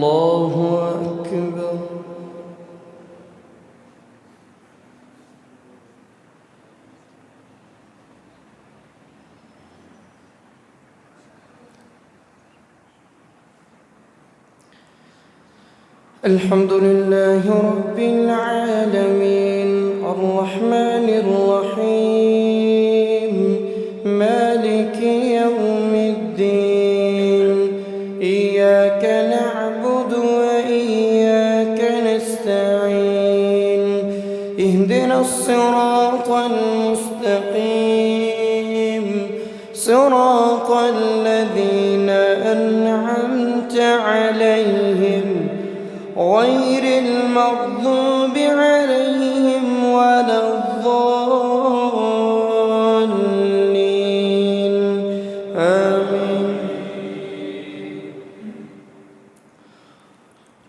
الله أكبر. الحمد لله رب العالمين الرحمن الرحيم مالك يوم الدين إياك نعبد وإياك نستعين اهدنا الصراط المستقيم صراط الذين أنعمت عليهم غير المغضوب عليهم ولا الضالين آمين.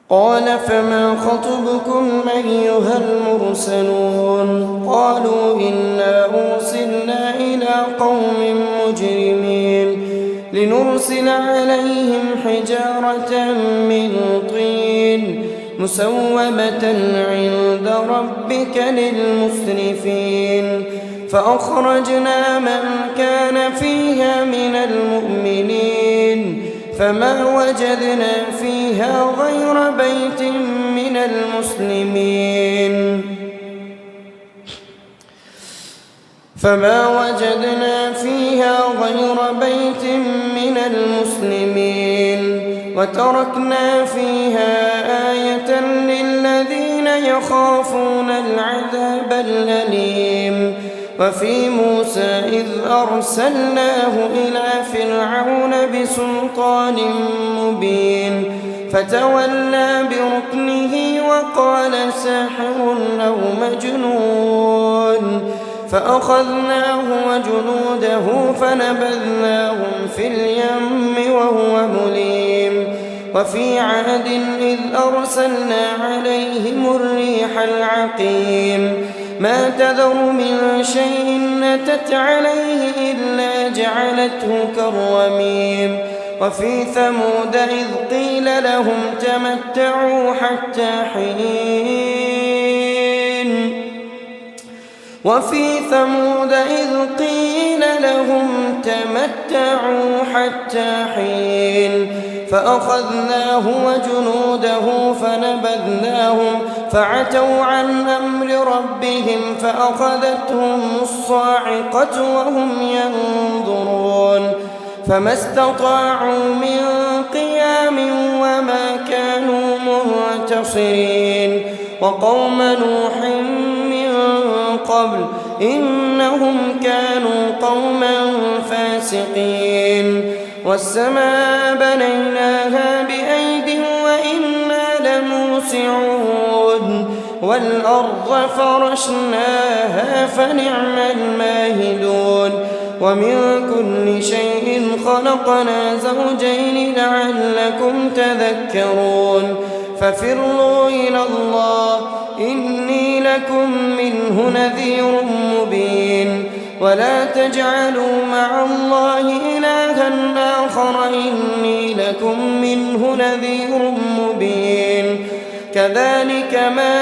قال فما خطبكم أيها المرسلون قالوا إنا أرسلنا إلى قوم مجرمين لنرسل عليهم حجارة من طين مسومة عند ربك للمسرفين فأخرجنا من كان فيها من المؤمنين فما وجدنا فيها غير بيت من المسلمين وتركنا فيها آية للذين يخافون العذاب الأليم. وفي موسى إذ أرسلناه إلى فرعون بسلطان مبين فتولى بركنه وقال ساحر أو مجنون فأخذناه وجنوده فنبذناهم في اليم وهو مليم. وفي عاد إذ أرسلنا عليهم الريح العقيم ما تذر من شيء أتت عليه إلا جعلته كالرميم. وفي ثمود إذ قيل لهم تمتعوا حتى حين فأخذناه وجنوده فنبذناهم فعتوا عن أمر ربهم فأخذتهم الصاعقة وهم ينظرون فما استطاعوا من قيام وما كانوا منتصرين. وقوم نوح من قبل إنهم كانوا قوما فاسقين. والسماء بنيناها بأيد وإنا لموسعون والأرض فرشناها فنعم الماهدون. ومن كل شيء خلقنا زوجين لعلكم تذكرون. ففروا إلى الله إني لكم منه نذير مبين. ولا تجعلوا مع الله إلها آخر إني لكم منه نذير مبين. كذلك ما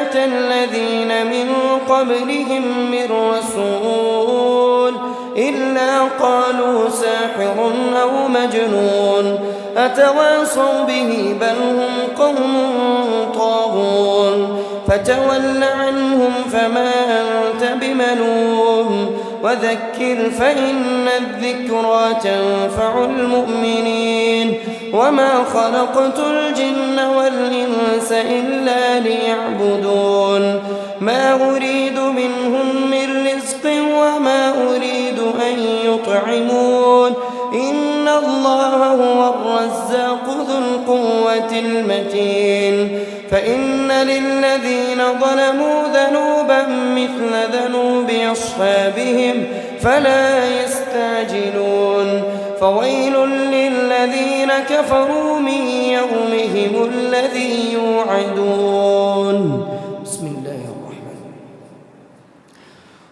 أتى الذين من قبلهم من رسول إلا قالوا ساحر أو مجنون أتواصوا به بل هم قوم طاغون. فتول عنهم فما أنت بملوم وذكر فإن الذكرى تنفع المؤمنين. وما خلقت الجن والإنس إلا ليعبدون ما أريد منهم من رزق وما أريد أن يطعمون إن الله هو الرزاق ذو القوة المتين. فإن للذين ظلموا ذنوبا مثل ذنوب أصحابهم فلا يستعجلون. فويل للذين كفروا من يومهم الذي يوعدون. بسم الله الرحمن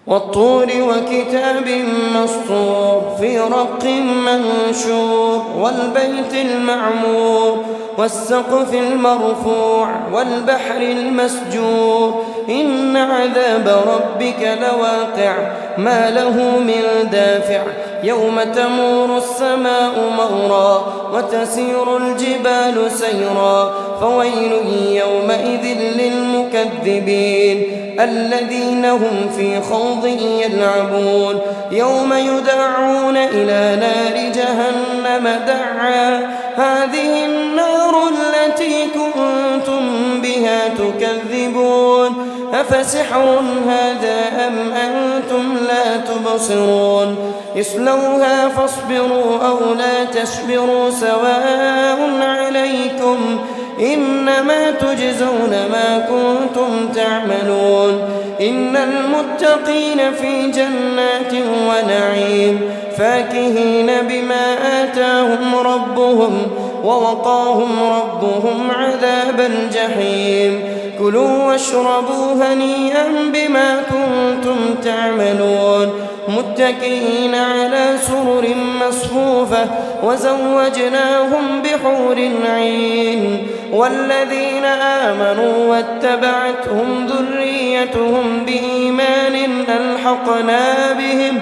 والطور وكتاب مسطور في رق منشور والبيت المعمور والسقف المرفوع والبحر المسجور إن عذاب ربك لواقع ما له من دافع يوم تمور السماء مورا وتسير الجبال سيرا فويل يومئذ للمكذبين الذين هم في خوض يلعبون يوم يدعون إلى نار جهنم دعا هذه النار التي كنتم بها تكذبون أفسحر هذا أم أنتم لا تبصرون اصلوها فاصبروا أو لا تصبروا سواء عليكم إنما تجزون ما كنتم تعملون إن المتقين في جنات ونعيم فاكهين بما آتاهم ربهم ووقاهم ربهم عذاب الجحيم كلوا واشربوا هنيئا بما كنتم تعملون متكئين على سرر مصفوفة وزوجناهم بحور عين والذين آمنوا واتبعتهم ذريتهم بإيمان ألحقنا بهم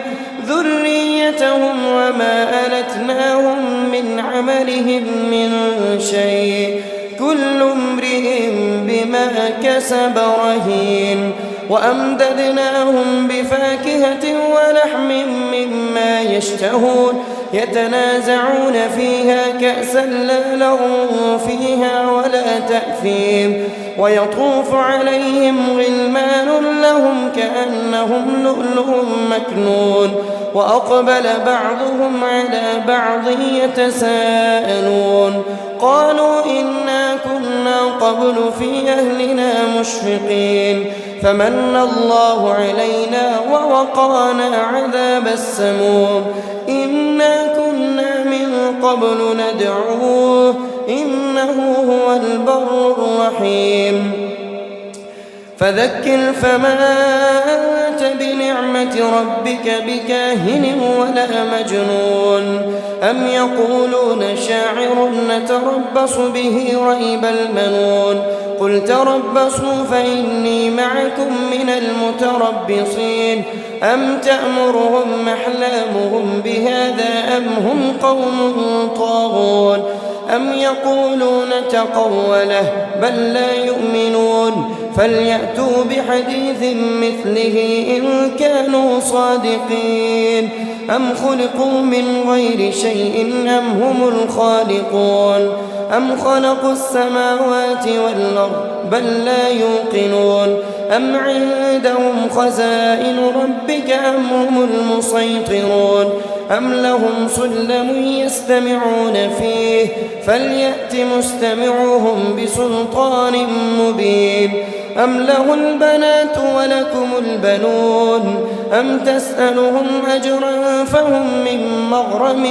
ذريتهم وما ألتناهم من عملهم من شيء كل امرئ بما كسب رهين وأمددناهم بفاكهة ولحم مما يشتهون يتنازعون فيها كأسا لا لغو فيها ولا تأثيم ويطوف عليهم غلمان لهم كأنهم لؤلؤ مكنون وأقبل بعضهم على بعض يتساءلون قالوا إنا كنا قبل في أهلنا مشفقين فمن الله علينا ووقانا عذاب السموم إنا كنا من قبل ندعوه إنه هو البر الرحيم فذكر فما أنت بنعمة ربك بكاهن ولا مجنون أم يقولون شاعر نتربص به ريب المنون قل تربصوا فإني معكم من المتربصين أم تأمرهم أحلامهم بهذا أم هم قوم طاغون أم يقولون تقوله بل لا يؤمنون فليأتوا بحديث مثله إن كانوا صادقين أم خلقوا من غير شيء أم هم الخالقون أم خلقوا السماوات والأرض بل لا يوقنون أم عندهم خزائن ربك أم هم المسيطرون أم لهم سلم يستمعون فيه فليأت مستمعهم بسلطان مبين أم له البنات ولكم البنون أم تسألهم أجرا فهم من مغرم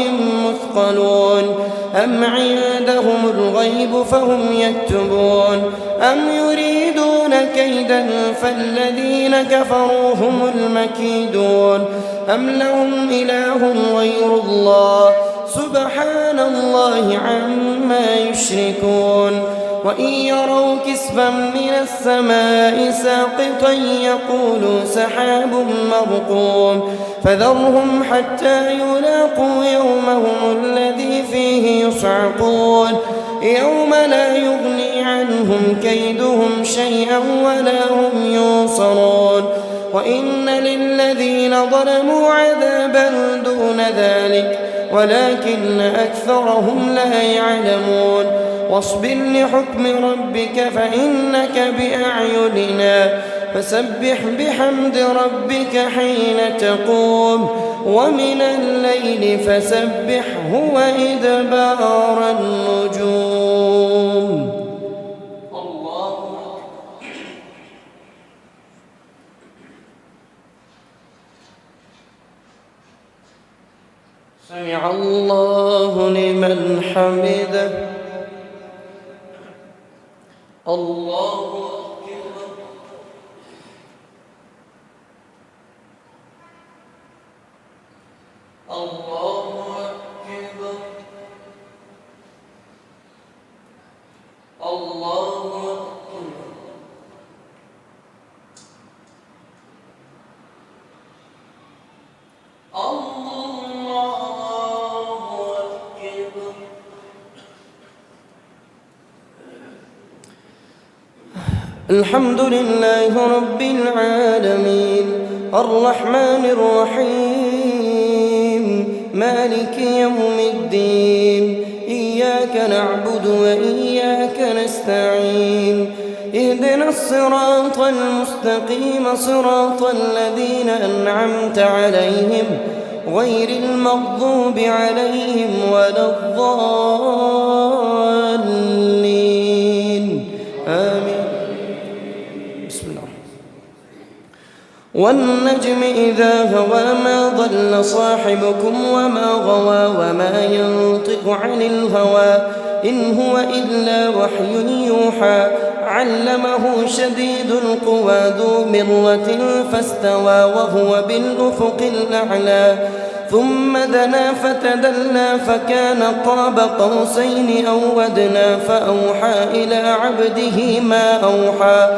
مثقلون أم عندهم الغيب فهم يكتبون أم يريدون كيدا فالذين كفروا هم المكيدون أم لهم إله غير الله سبحان الله عما يشركون وإن يروا كسفا من السماء ساقطا يقولوا سحاب مرقوم فذرهم حتى يلاقوا يومهم الذي فيه يصعقون يوم لا يغني عنهم كيدهم شيئا ولا هم ينصرون وإن للذين ظلموا عذابا دون ذلك ولكن أكثرهم لا يعلمون واصبر لحكم ربك فإنك بأعيننا فسبح بحمد ربك حين تقوم ومن الليل فسبحه وإدبار النجوم. سمع الله لمن حمده. الله أكبر. الله أكبر. الحمد لله رب العالمين الرحمن الرحيم مالك يوم الدين إياك نعبد وإياك نستعين اهدنا الصراط المستقيم صراط الذين أنعمت عليهم غير المغضوب عليهم ولا الضالين آمين. بسم الله. والنجم إذا هوى ما ضل صاحبكم وما غوى وما ينطق عن الهوى إن هو إلا وحي يوحى علمه شديد القوى ذو مرة فاستوى وهو بالأفق الأعلى ثم دنا فتدلى فكان قاب قوسين أو أدنى فأوحى إلى عبده ما أوحى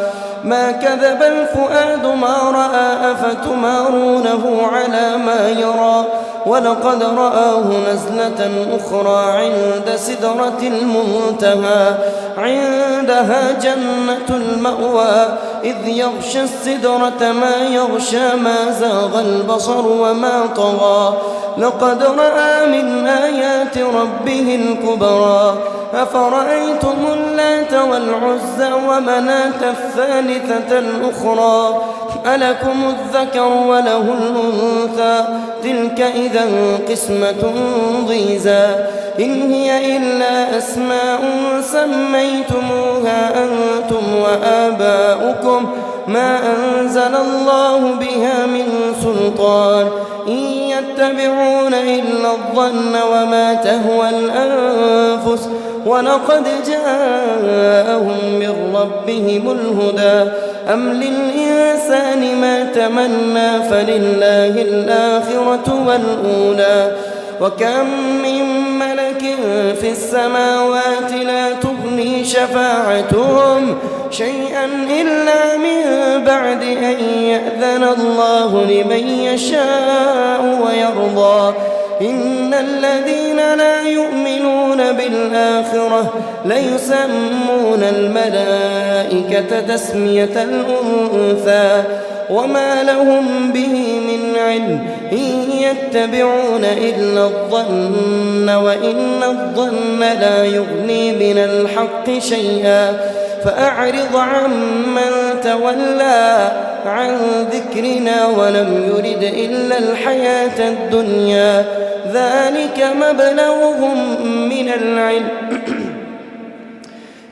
ما كذب الفؤاد ما رأى أفتمارونه على ما يرى ولقد رآه نزلة أخرى عند سدرة المنتهى عندها جنة المأوى إذ يغشى السدرة ما يغشى ما زاغ البصر وما طغى لقد رأى من آيات ربه الكبرى أفرأيتم اللات والعزى ومناة الثالثة الأخرى ألكم الذكر وله الأنثى تلك إذا قسمة ضيزى إن هي إلا أسماء سميتموها أنتم وآباؤكم ما أنزل الله بها من سلطان إن يتبعون إلا الظن وما تهوى الأنفس ولقد جاءهم من ربهم الهدى أم للإنسان ما تمنى فلله الآخرة والأولى وكم من ملك في السماوات لا تغني شفاعتهم شيئا إلا من بعد أن يأذن الله لمن يشاء ويرضى إن الذين لا يؤمنون بالآخرة ليسمون الملائكة تسمية الأنثى وما لهم به من علم إن يتبعون إلا الظن وإن الظن لا يغني من الحق شيئا فأعرض عمن تولى عن ذكرنا ولم يرد إلا الحياة الدنيا ذلك مبلغهم من العلم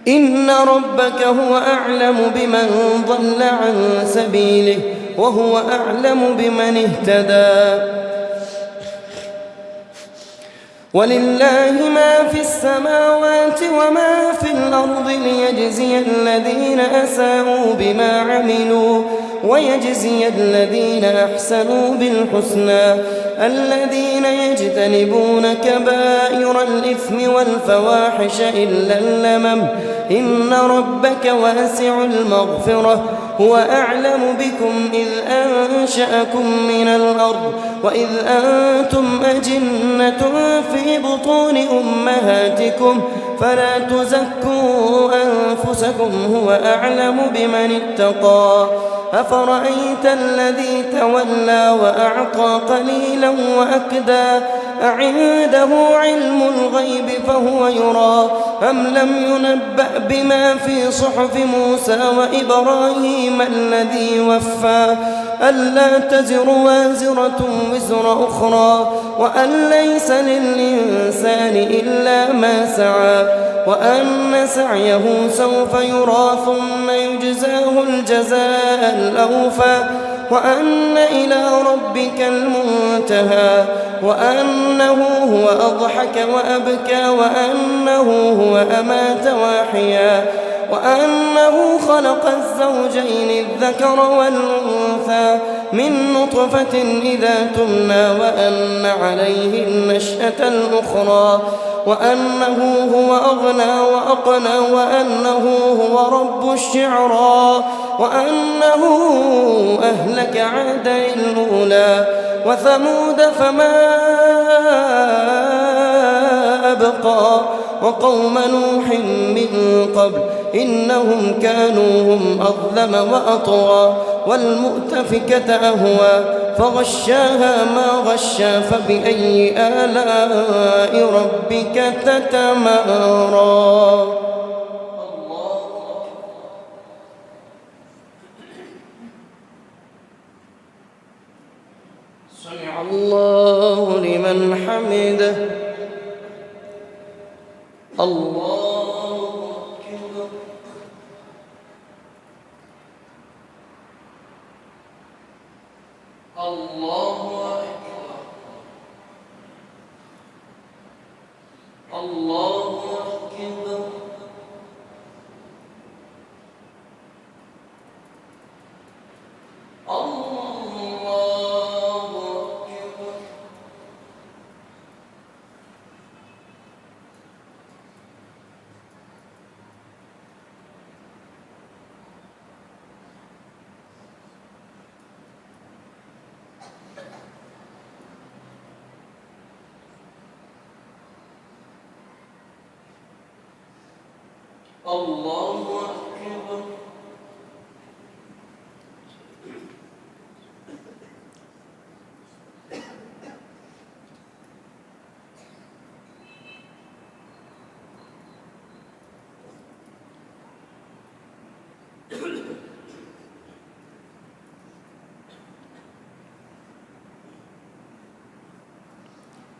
إن ربك هو أعلم بمن ضل عن سبيله وهو أعلم بمن اهتدى ولله ما في السماوات وما في الأرض ليجزي الذين أساءوا بما عملوا ويجزي الذين أحسنوا بالحسنى الذين يجتنبون كبائر الإثم والفواحش إلا اللمم إن ربك واسع المغفرة هو أعلم بكم إذ أنشأكم من الأرض وإذ أنتم أجنة في بطون أمهاتكم فلا تزكوا أنفسكم هو أعلم بمن اتقى أفرأيت الذي تولى وأعطى قليلا وأكدى أعنده علم الغيب فهو يرى أم لم ينبأ بما في صحف موسى وإبراهيم الذي وفى ألا تزر وازرة وزر أخرى وأن ليس للإنسان إلا ما سعى وأن سعيه سوف يرى ثم يجزاه الجزاء الأوفى وأن إلى ربك المنتهى وأنه هو أضحك وأبكى وأنه هو أمات وأحيا وأنه خلق الزوجين الذكر والأنثى من نطفة إذا تمنى وأن عليه النشأة الأخرى وأنه هو أغنى وأقنى وأنه هو رب الشعرى وأنه أهلك عادا الأولى وثمود فما أبقى وقوم نوح من قبل إنهم كانوا هم أظلم وأطغى والمؤتفكة أهوى فغشاها ما غشى فبأي آلاء ربك تتمارى سمع الله لمن حمده الله أكبر الله أكبر الله أكبر الله أكبر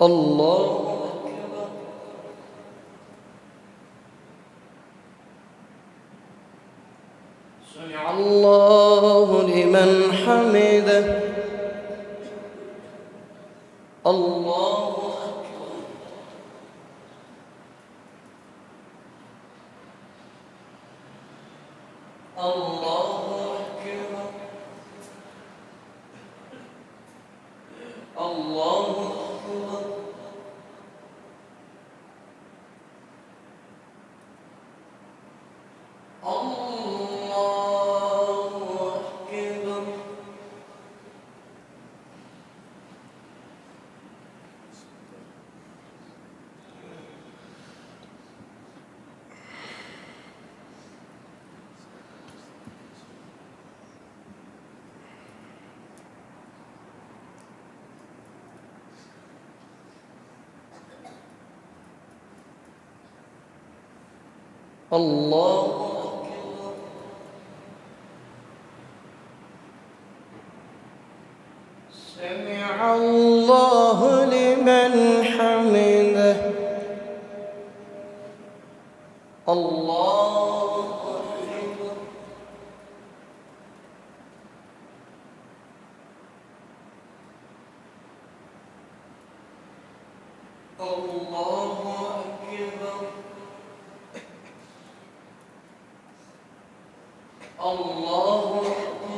الله أكبر سمع الله لمن حمده الله أكبر الله أكبر الله أكبر الله أكبر سمع الله لمن حمده الله أكبر الله أكبر الله أكبر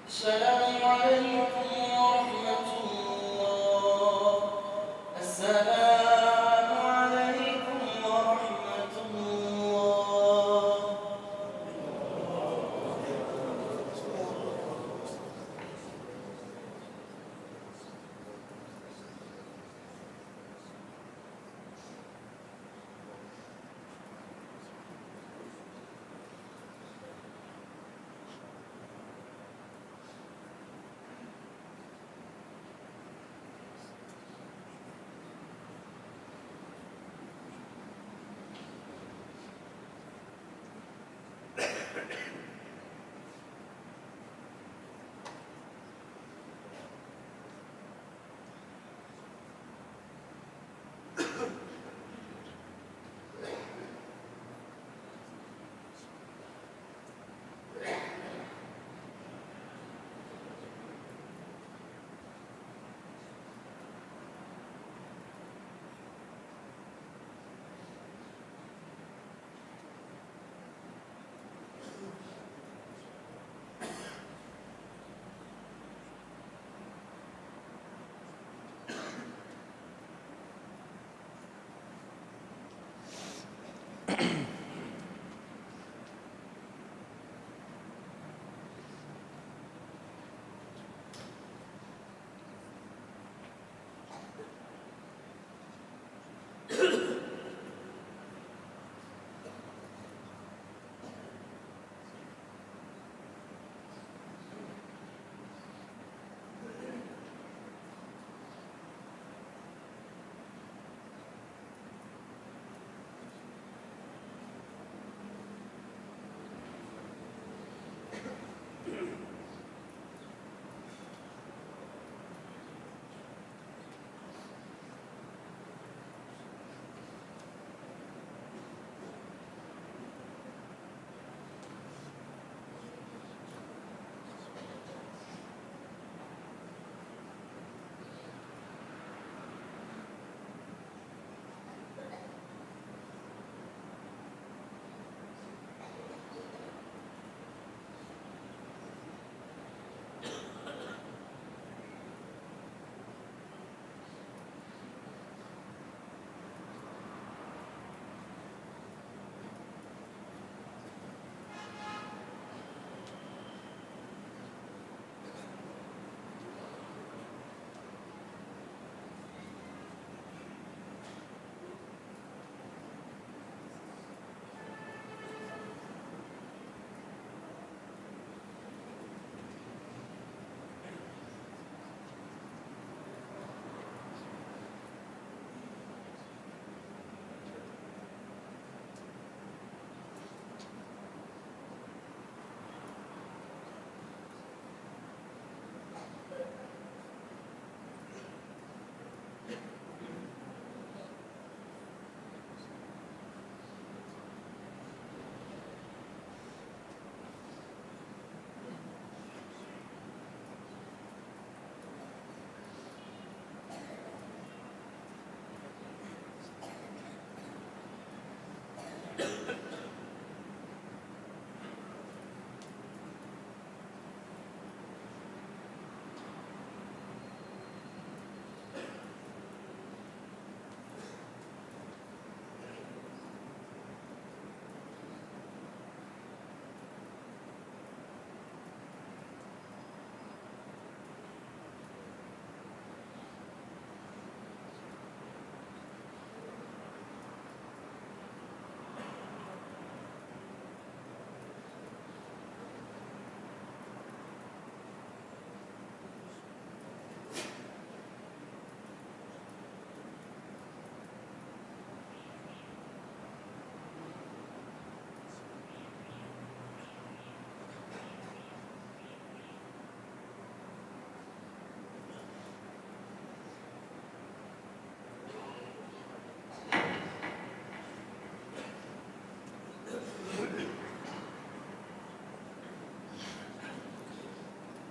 السلام عليكم ورحمة الله السلام عليكم ورحمة الله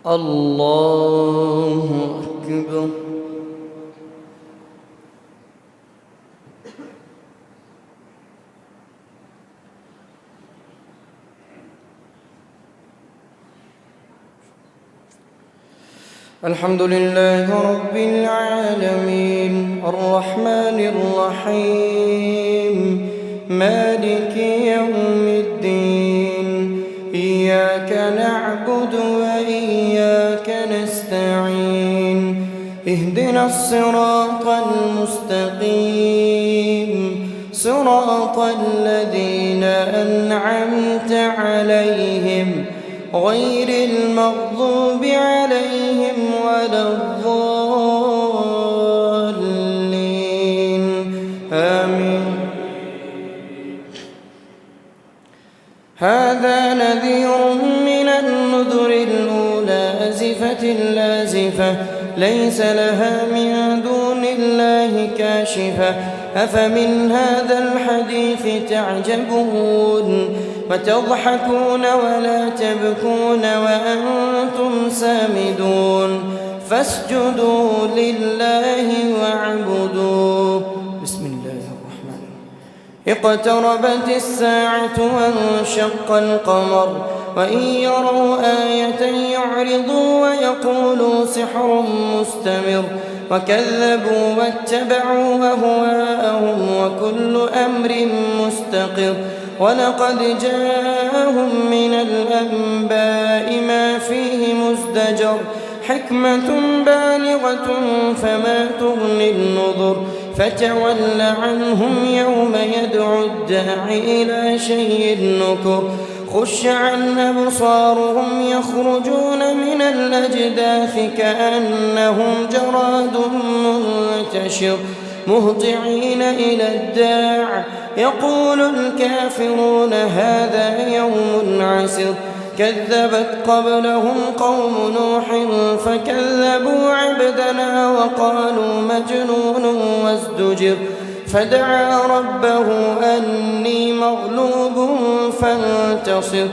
الله أكبر. الحمد لله رب العالمين الرحمن الرحيم مالك يوم الدين إياك نعبد وإياك نستعين اهدنا الصراط المستقيم صراط الذين أنعمت عليهم غير المغضوب عليهم ولا الضالين آمين. هذا نذير من النذر الأولى أزفت لازفة ليس لها من دون الله كاشفة أفمن هذا الحديث تعجبون وتضحكون ولا تبكون وأنتم سامدون فاسجدوا لله واعبدوا. بسم الله الرحمن الرحيم. اقتربت الساعة وانشق القمر وإن يروا آية يعرضوا ويقولوا سحر مستمر وكذبوا واتبعوا أهواءهم وكل أمر مستقر ولقد جاءهم من الأنباء ما فيه مزدجر حكمة بالغة فما تغني النذر فتول عنهم يوم يدعو الداعي إلى شيء نكر خش عن أبصارهم يخرجون من الأجداث كأنهم جراد منتشر مهطعين إلى الداع يقول الكافرون هذا يوم عسر كذبت قبلهم قوم نوح فكذبوا عبدنا وقالوا مجنون وازدجر فدعا ربه أني مغلوب فانتصر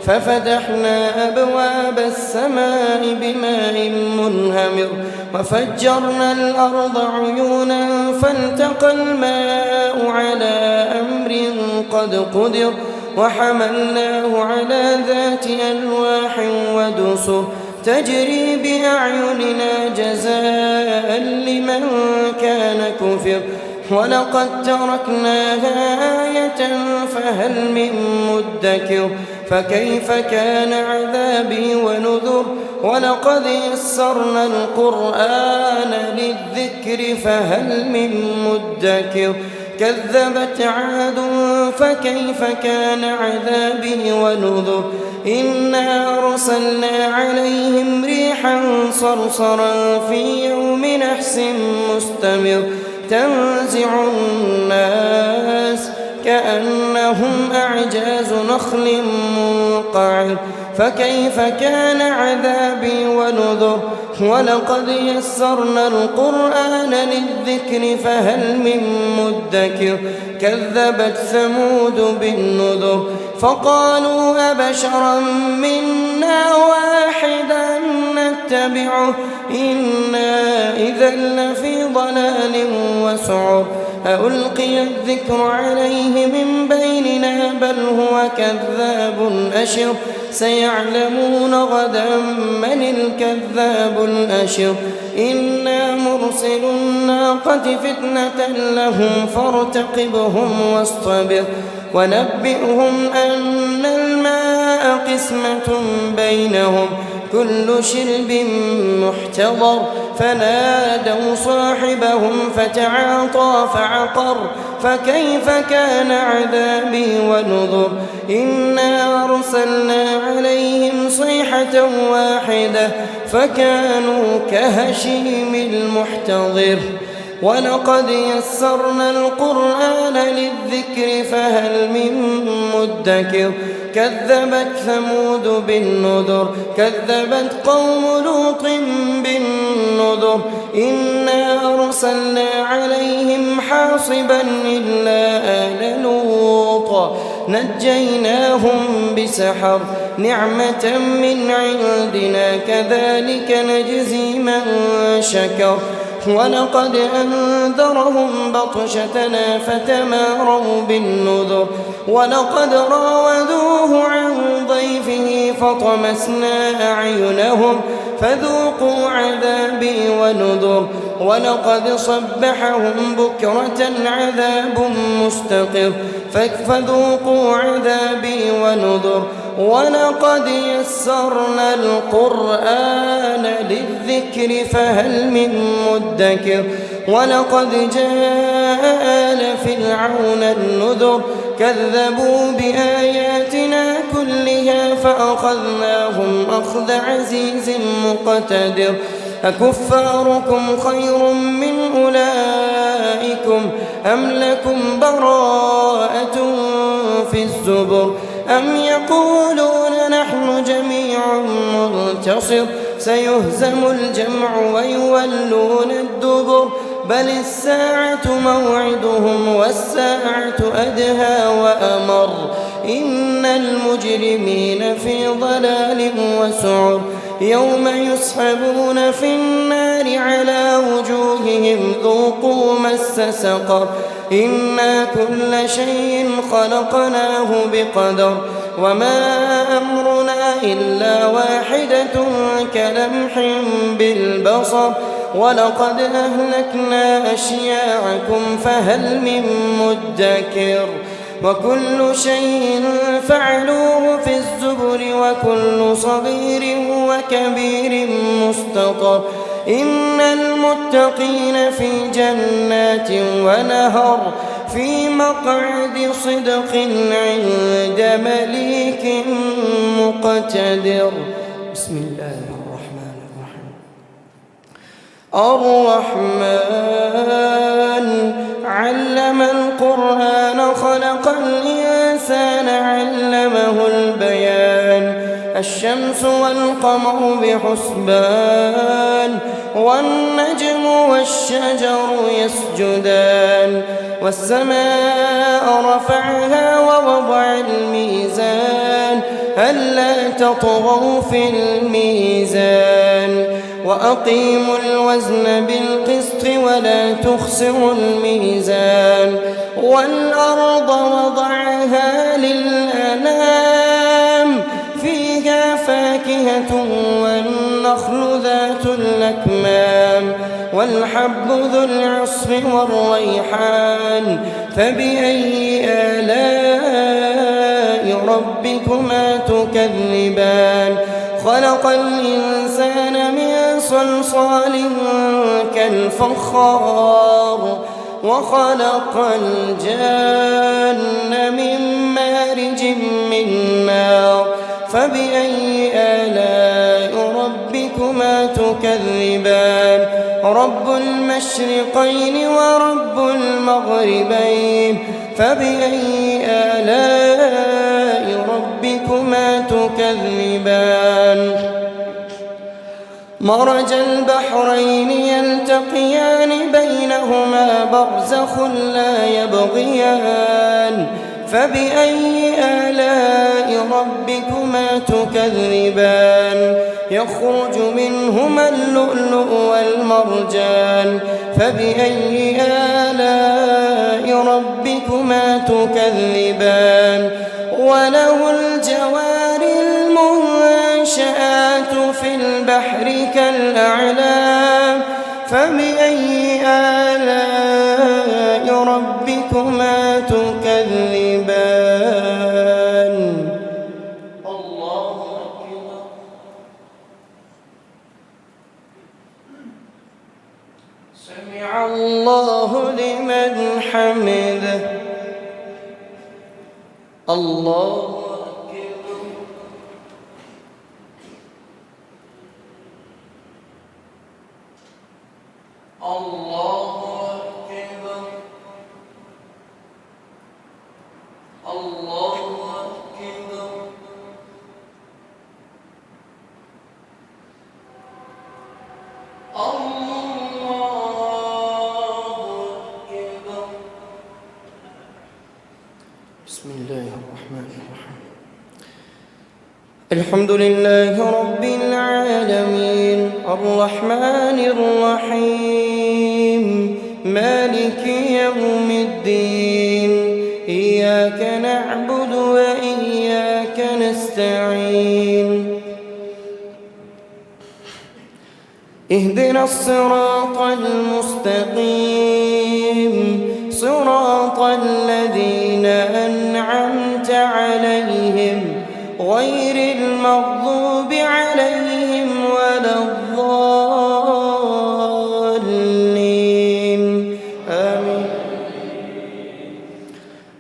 ففتحنا أبواب السماء بماء منهمر وفجرنا الأرض عيونا فالتقى الماء على أمر قد قدر وحملناه على ذات ألواح ودسر تجري بأعيننا جزاء لمن كان كفر ولقد تركناها آية فهل من مدكر فكيف كان عذابي ونذر ولقد يسرنا القرآن للذكر فهل من مدكر كذبت عاد فكيف كان عذابي ونذر إنا أرسلنا عليهم ريحا صرصرا في يوم نحس مستمر تنزع الناس كأنهم أعجاز نخل منقعر فكيف كان عذابي ونذر ولقد يسرنا القرآن للذكر فهل من مدكر كذبت ثمود بالنذر فقالوا أبشرا منا واحدا نتبعه إنا إذا لفي ضلال وسعر ألقي الذكر عليه من بيننا بل هو كذاب أشر سيعلمون غدا من الكذاب الأشر إنا مرسل الناقة فتنة لهم فارتقبهم واصطبر ونبئهم أن الماء قسمة بينهم كل شرب محتضر فنادوا صاحبهم فتعاطى فعقر فكيف كان عذابي ونذر إنا أرسلنا عليهم صيحة واحدة فكانوا كهشيم المحتضر ولقد يسرنا القرآن للذكر فهل من مدكر كذبت ثمود بالنذر كذبت قوم لوط بالنذر إنا أرسلنا عليهم حاصبا إلا آل لوط نجيناهم بسحر نعمة من عندنا كذلك نجزي من شكر ولقد أنذرهم بطشتنا فتماروا بالنذر ولقد راودوه عن ضيفه فطمسنا أعينهم فذوقوا عذابي ونذر ولقد صبحهم بكرة عذاب مستقر فذوقوا عذابي ونذر ولقد يسرنا القرآن للذكر فهل من مدكر ولقد جاء آل فرعون النذر كذبوا بآياتنا كلها فأخذناهم أخذ عزيز مقتدر أكفاركم خير من أولئكم أم لكم براءة في الزبر أم يقولون نحن جميع منتصر سيهزم الجمع ويولون الدبر بل الساعة موعدهم والساعة أدهى وأمر إن المجرمين في ضلال وسعر يوم يسحبون في النار على وجوههم ذوقوا مس سقر إنا كل شيء خلقناه بقدر وما أمرنا إلا واحدة كلمح بالبصر ولقد أهلكنا أشياعكم فهل من مدكر وكل شيء فعلوه في الزبر وكل صغير وكبير مستطر إن المتقين في جنات ونهر في مقعد صدق عند مليك مقتدر بسم الله الرحمن الرحيم الرحمن علم القرآن خلق الإنسان علمه البيان الشمس والقمر بحسبان والنجم والشجر يسجدان والسماء رفعها ووضع الميزان ألا تطغوا في الميزان وأقيموا الوزن بالقسط ولا تخسروا الميزان والأرض وضعها للأنام فيها فاكهة والنخل ذات الأكمام والحب ذو العصف والريحان فبأي آلاء ربكما تكذبان خلق الإنسان من صلصال كالفخار وخلق الجن من مارج من نار فبأي آلاء ربكما تكذبان رب المشرقين ورب المغربين فبأي آلاء ربكما تكذبان مرج البحرين يلتقيان بينهما برزخ لا يبغيان فبأي آلاء ربكما تكذبان يخرج منهما اللؤلؤ والمرجان فبأي آلاء ربكما تكذبان وله الجوار المنشآت في البحر كالأعلام فبأي آلاء ربكما تكذبان الله أكبر سمع الله لمن حمده الله الله أكبر الله أكبر الله أكبر بسم الله الرحمن الرحيم الحمد لله رب العالمين الرحمن الرحيم مالك يوم الدين إياك نعبد وإياك نستعين اهدنا الصراط المستقيم صراط الذين أنعمت عليهم غير المغضوب عليهم ولا الضالين آمين.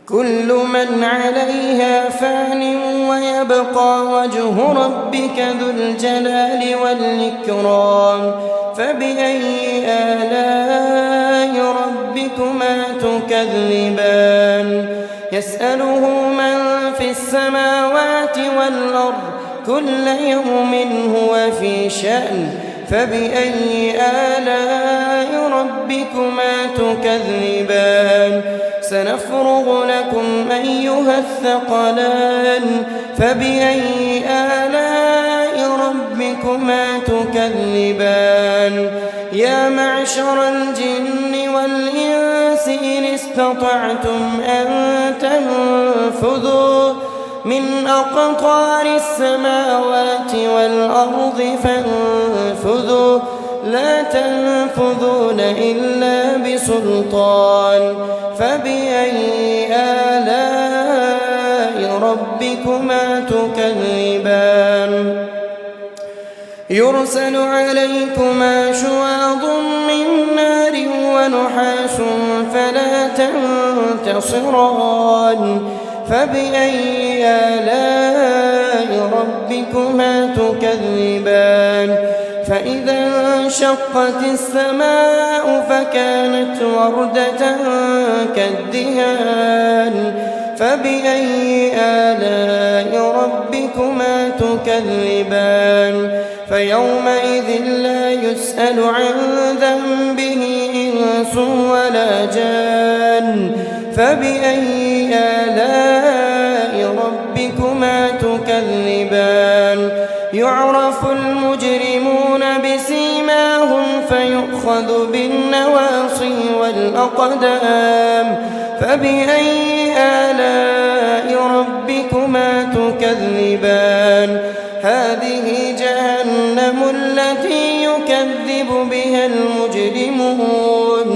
كل من عليها فان ويبقى وجه ربك ذو الجلال والإكرام فبأي آلاء ربكما تكذبان يسأله من في السماوات والأرض كل يوم هو في شأن فبأي آلاء ربكما تكذبان سنفرغ لكم أيها الثقلان فبأي آلاء ربكما تكذبان يا معشر الجن والإنس إن استطعتم أن تنفذوا من أقطار السماوات والأرض فانفذوا لا تنفذون إلا بسلطان فبأي آلاء ربكما تكذبان يرسل عليكما شواظ من نار ونحاس فلا تنتصران فبأي آلاء ربكما تكذبان فإذا انشقت السماء فكانت وردة كالدهان فبأي آلاء ربكما تكذبان فيومئذ لا يسأل عن ذنبه إنس ولا جان فبأي آلاء ربكما تكذبان يعرف المجرمون بسيماهم فيؤخذ بالنواصي والأقدام فبأي آلاء ربكما تكذبان هذه جهنم التي يكذب بها المجرمون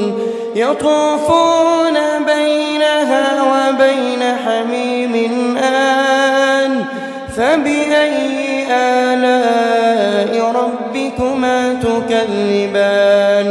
يطوفون بينها وبين حميم آن فبأي آلاء ربكما تكذبان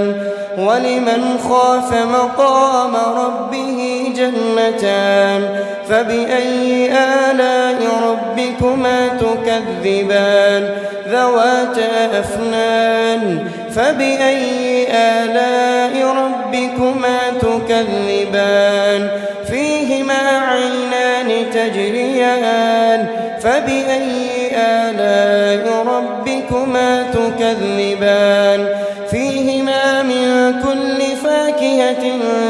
ولمن خاف مقام ربه جنتان فبأي آلاء ربكما تكذبان ذواتا أفنان فبأي آلاء ربكما تكذبان فيهما عينان تجريان فبأي آلاء ربكما تكذبان فيهما من كل فاكهة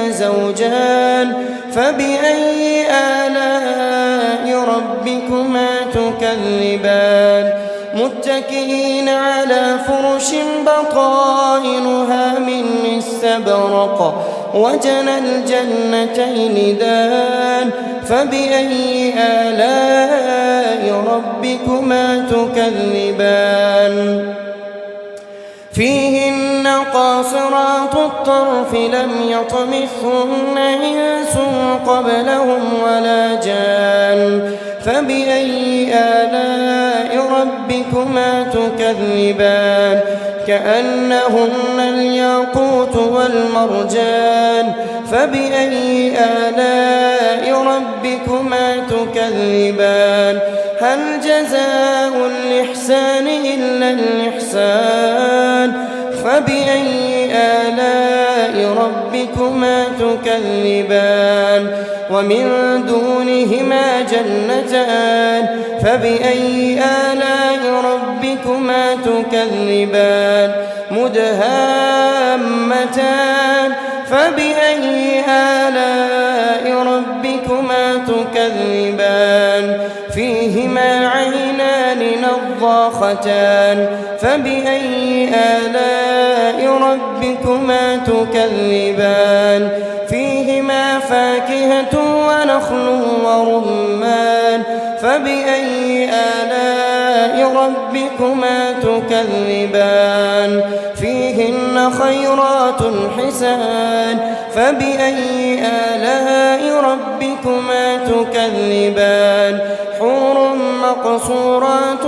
زوجان فبأي آلاء ربكما تكذبان متكئين على فرش بطائنها من استبرق وجنى الجنتين دان فبأي آلاء ربكما تكذبان فيهن قاصرات الطرف لم يطمثهن إنس قبلهم ولا جان فبأي آلاء ربكما تكذبان كأنهن الياقوت والمرجان فبأي آلاء ربكما تكذبان هل جزاء الإحسان إلا الإحسان فبأي آلاء ربكما تكذبان ومن دونهما جنتان فبأي آلاء ربكما تكذبان مدهامتان فبأي آلاء ربكما تكذبان فيهما عينان نضاختان فبأي آلاء ربكما تكذبان فيهما فاكهة ونخل ورمان فبأي آلاء ربكما تكذبان فيهن خيرات حسان فبأي آلاء ربكما تكذبان حور مقصورات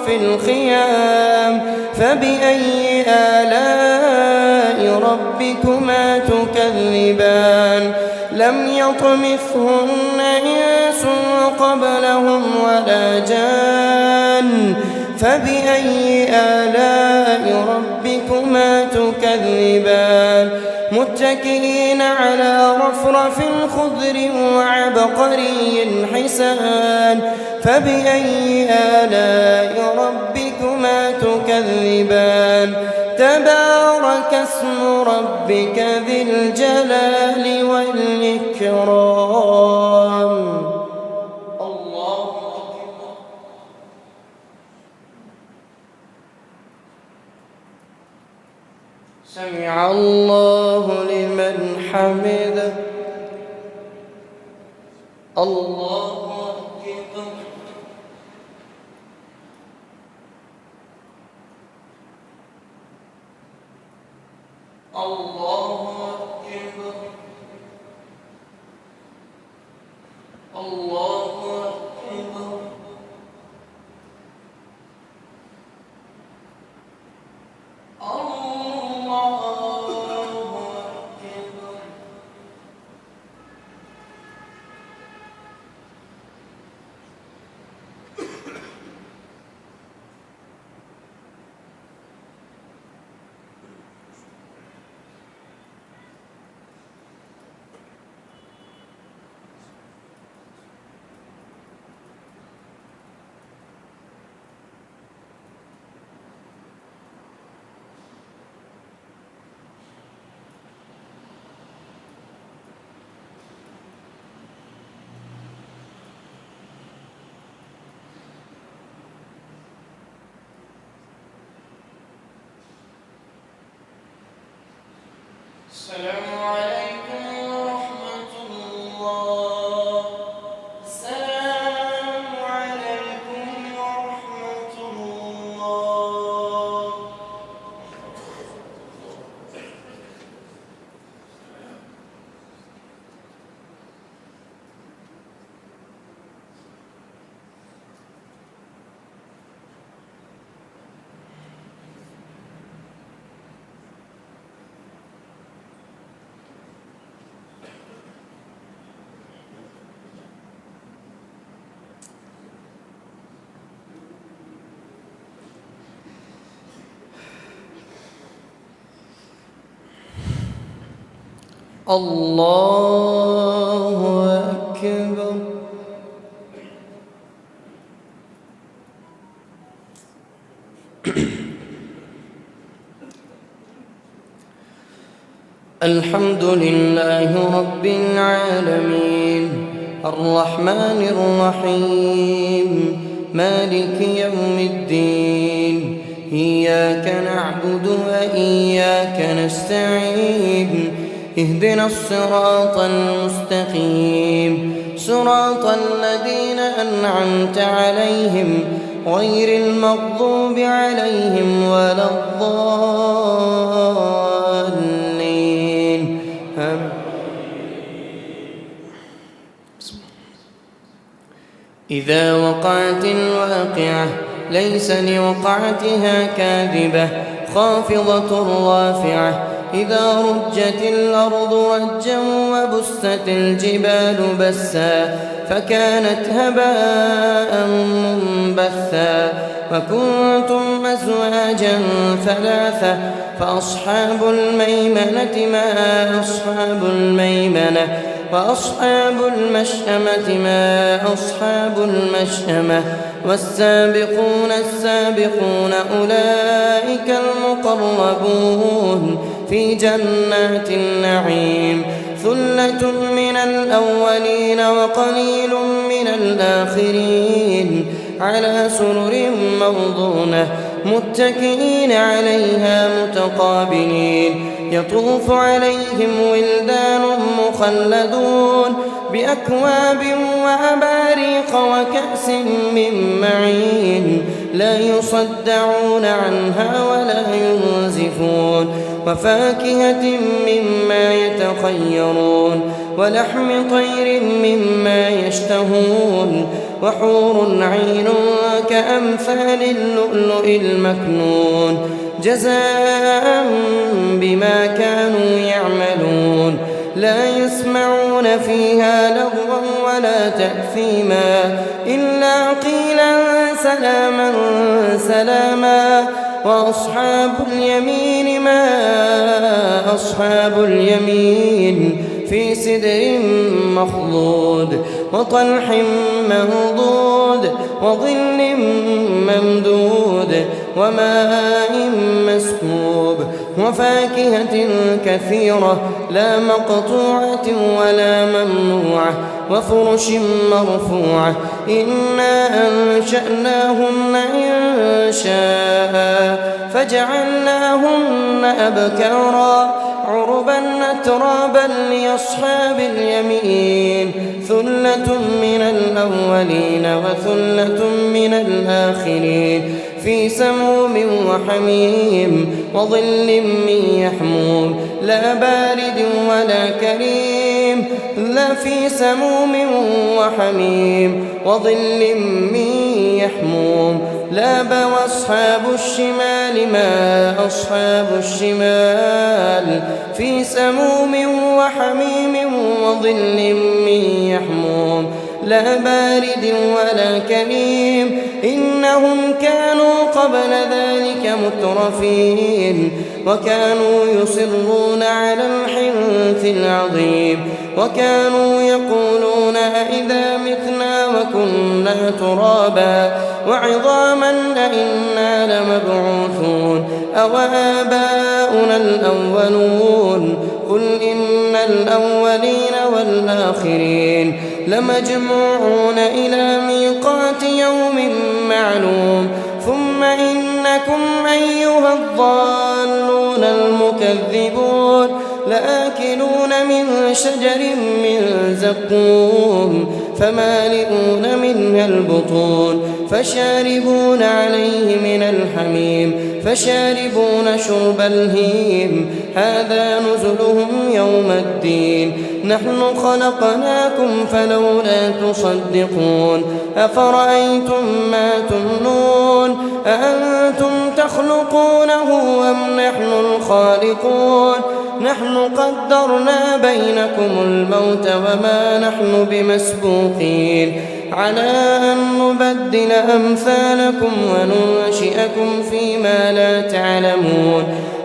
في الخيام فبأي آلاء ربكما تكذبان لم يطمثهن إنس قبلهم ولا جان فبأي آلاء ربكما تكذبان متكئين على رفرف خضر وعبقري حسان فبأي آلاء ربكما تكذبان تبارك اسم ربك ذي الجلال والإكرام. الله أكبر. سمع الله لمن حمده. الله أكبر. الله أكبر. الله أكبر. الله أكبر. السلام عليكم ورحمة الله. السلام عليكم ورحمة الله. الله أكبر. الحمد لله رب العالمين الرحمن الرحيم مالك يوم الدين إياك نعبد وإياك نستعين اهدنا الصراط المستقيم صراط الذين أنعمت عليهم غير المغضوب عليهم ولا الضالين إذا وقعت الواقعة ليس لوقعتها كاذبة خافضة رافعة إذا رجت الأرض رجا وبست الجبال بسا فكانت هباء منبثا وكنتم أزواجا ثلاثة فأصحاب الميمنة ما أصحاب الميمنة وأصحاب المشأمة ما أصحاب المشأمة والسابقون السابقون أولئك المقربون في جنات النعيم ثلة من الأولين وقليل من الآخرين على سرر موضونة متكئين عليها متقابلين يطوف عليهم ولدان مخلدون بأكواب وأباريق وكأس من معين لا يصدعون عنها ولا ينزفون وفاكهة مما يتخيرون ولحم طير مما يشتهون وحور عين كأمثال اللؤلؤ المكنون جزاء بما كانوا يعملون لا يسمعون فيها لغوا ولا تأثيما إلا قيلا سلاما سلاما وأصحاب اليمين ما أصحاب اليمين في سدر مخضود وطلح منضود وظل ممدود وماء مسكوب وفاكهة كثيرة لا مقطوعة ولا ممنوعة وفرش مرفوعة إنا أنشأناهن إنشاء فجعلناهن أبكارا عربا أترابا لأصحاب اليمين ثلة من الأولين وثلة من الآخرين في سموم وحميم وظل من يحموم لا بارد ولا كريم لا في سموم وحميم وظل من يحموم لا وأصحاب الشمال ما أصحاب الشمال في سموم وحميم وظل من يحموم لا بارد ولا كريم إنهم كانوا قبل ذلك مترفين وكانوا يصرون على الحنث العظيم وكانوا يقولون أئذا متنا وكنا ترابا وعظاما أئنا لمبعوثون أو آباؤنا الأولون قل إن الأولين والآخرين لمجموعون إلى ميقات يوم معلوم ثم إنكم أيها الضالون المكذبون لآكلون من شجر من زقوم فمالئون منها البطون فشاربون عليه من الحميم فشاربون شرب الهيم هذا نزلهم يوم الدين نحن خلقناكم فلولا تصدقون أفرأيتم ما تمنون أأنتم تخلقونه أم نحن الخالقون نحن قدرنا بينكم الموت وما نحن بمسبوقين على أن نبدل أمثالكم وننشئكم فيما لا تعلمون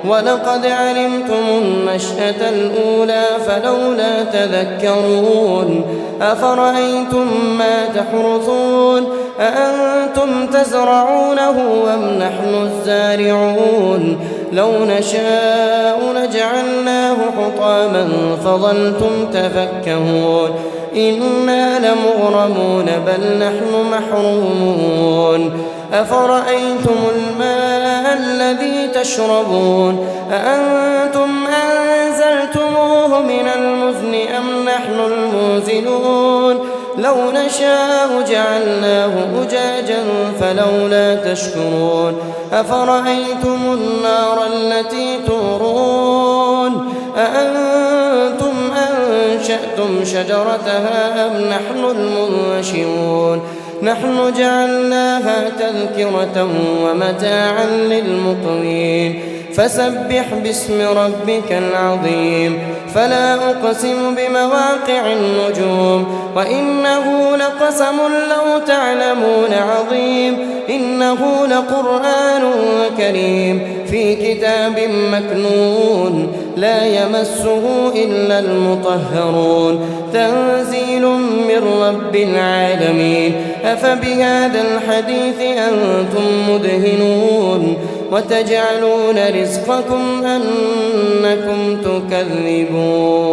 ولقد علمتم النشأة الأولى فلولا تذكرون أفرأيتم ما تحرثون أأنتم تزرعونه أم نحن الزارعون لو نشاء لجعلناه حطاما فظلتم تفكهون إنا لمغرمون بل نحن محرومون أفرأيتم الماء الذي تشربون أأنتم أنزلتموه من المزن أم نحن المنزلون لو نشاء جعلناه أجاجا فلولا تشكرون أفرأيتم النار التي تورون أأنتم أنشأتم شجرتها أم نحن المنشئون نحن جعلناها تذكرة ومتاعا للمقوين فسبح باسم ربك العظيم فلا أقسم بمواقع النجوم وإنه لقسم لو تعلمون عظيم إنه لقرآن كريم في كتاب مكنون لا يمسه إلا المطهرون تنزيل من رب العالمين أفبهذا الحديث أنتم مدهنون وتجعلون رزقكم أنكم تكذبون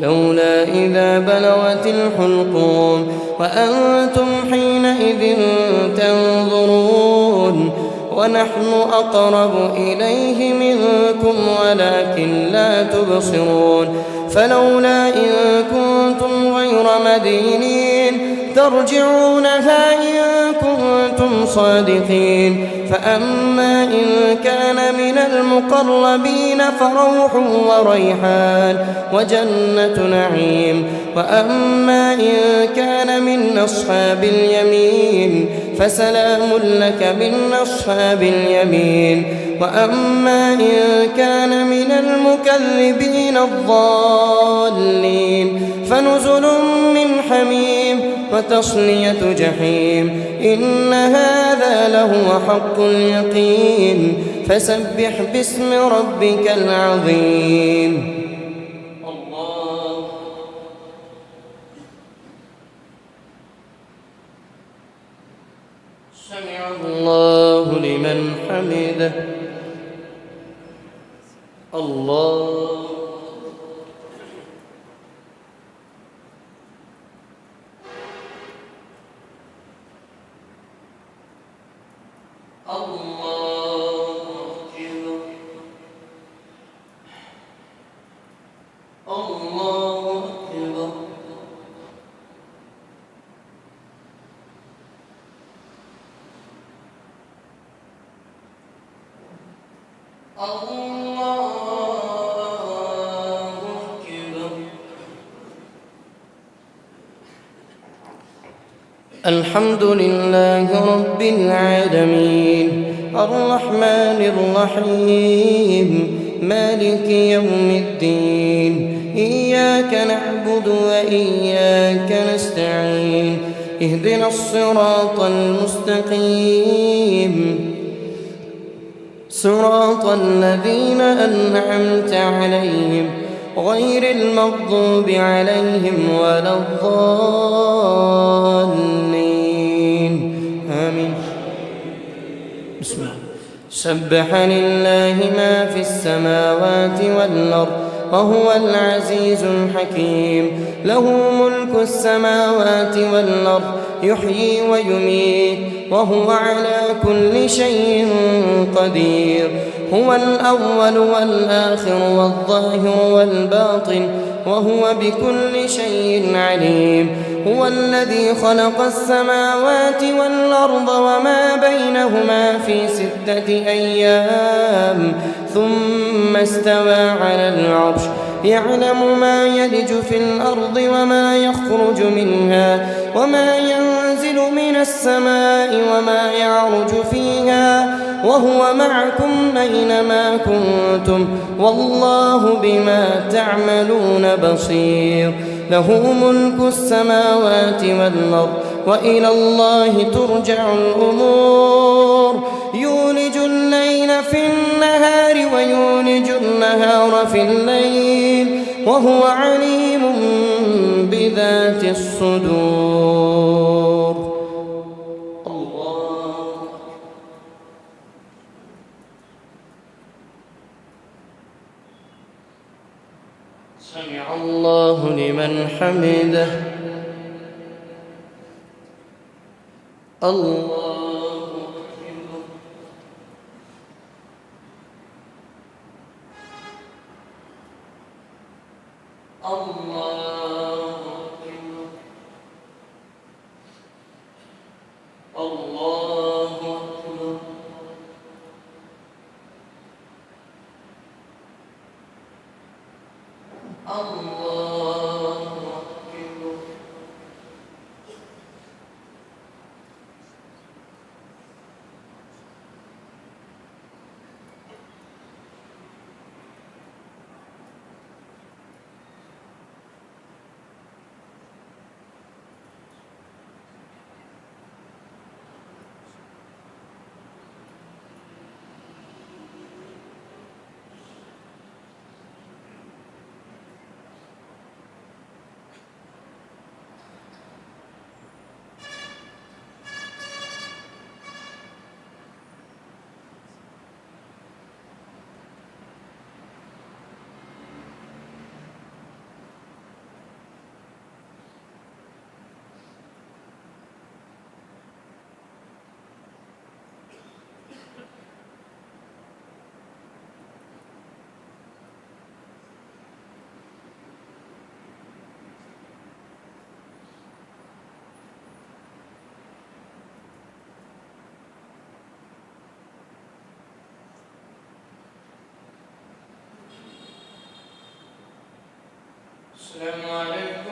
فلولا إذا بلغت الحلقوم وأنتم حينئذ تنظرون ونحن أقرب إليه منكم ولكن لا تبصرون فلولا إن كنتم غير مدينين ترجعونها إن كنتم صادقين فأما إن كان من المقربين فروح وريحان وجنة نعيم وأما إن كان من أصحاب اليمين فسلام لك من أصحاب اليمين وأما إن كان من المكذبين الضالين فنزل من حميم وتصلية جحيم إن هذا لهو حق اليقين فسبح باسم ربك العظيم. الله سمع الله لمن حمده. الله الحمد لله رب العالمين الرحمن الرحيم مالك يوم الدين إياك نعبد وإياك نستعين اهدنا الصراط المستقيم صراط الذين أنعمت عليهم غير المغضوب عليهم ولا الضالين آمين. بسم الله. سبح لله ما في السماوات والأرض وهو العزيز الحكيم له ملك السماوات والأرض يحيي ويميت وهو على كل شيء قدير هو الأول والآخر والظاهر والباطن وهو بكل شيء عليم هو الذي خلق السماوات والأرض وما بينهما في 6 أيام ثم استوى على العرش يعلم ما يلج في الأرض وما يخرج منها وما ينزل من السماء وما يعرج فيها وهو معكم أينما كنتم والله بما تعملون بصير له ملك السماوات والأرض وإلى الله ترجع الأمور يولج الليل في النهار ويولج النهار في الليل وهو عليم بذات الصدور. الله سمع الله لمن حمده. الله السلام عليكم